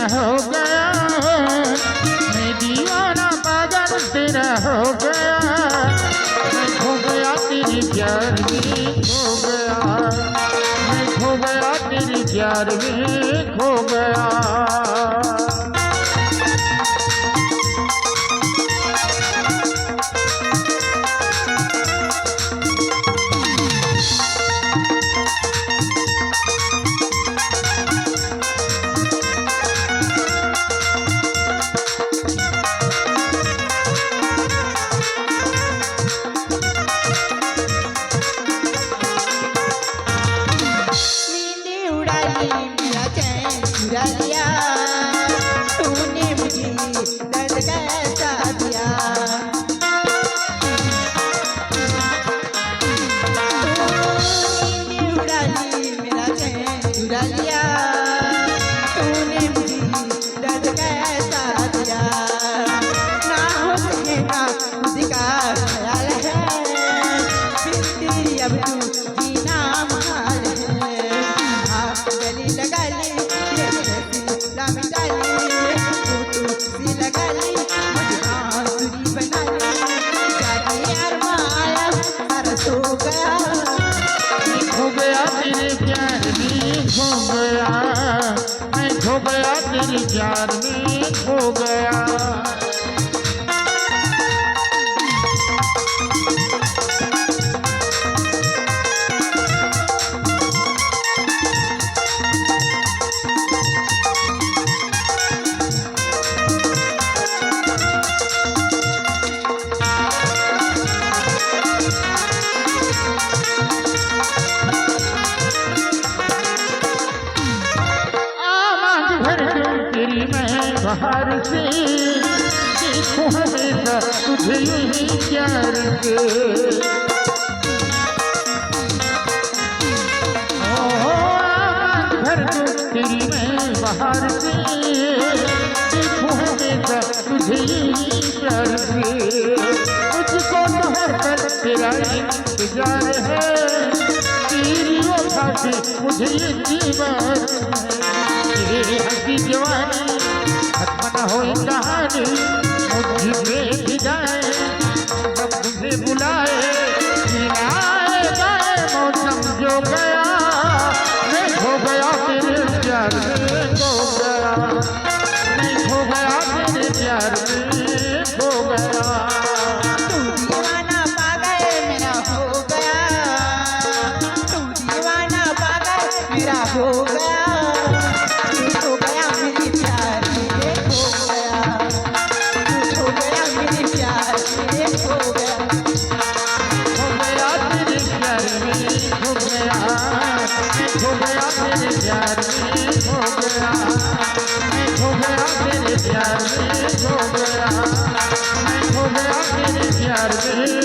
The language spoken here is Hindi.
हो गया, मैं दीवाना पागल तेरा हो गया, मैं खो गया तेरे प्यार में खो गया, मैं खो गया तेरे प्यार में खो गया। मेरा चैन चुरा लिया, तूने मुझे दर्द कैसा दिया। तूने उड़ा ली मेरा चैन चुरा लिया, तूने मुझे दर्द कैसा दिया। ना हो सकेगा खुद का ख्याल है, फिर तेरी अब तू जीना महाल है। गली लगा ली मिटा ली, सी लगा ली मुझे बांसुरी बना ली, जाके यार माया सारा सो गया, खो गया तेरे प्यार में खो गया, मैं खो गया तेरे प्यार में खो गया। तेरी मैं बाहर से देखूं हमेशा तुझे ही प्यार के, घर तेरी मैं बाहर से देखूं हमेशा तुझे ही प्यार के। मुझको तो हर पल तेरा इंतजार है, तेरी वफा से मुझे ये दीवार है। तेरी हंसी जवानी खत्म न हो कहानी, मुझे भी जाए जब तुझे बुलाए, आए गाए मौसम जो गया, मैं खो गया तेरे प्यार में खो गया, मैं खो गया तेरे प्यार में खो गया। तू दीवाना पागल मेरा हो गया, तू दीवाना पागल मेरा हो गया, खो गया मेरे प्यार में खो गया, खो गया मेरे प्यार में खो गया, खो गया तेरे प्यार में खो गया, खो गया तेरे प्यार में खो गया, मैं खो गया तेरे प्यार में खो गया, मैं खो गया तेरे प्यार में।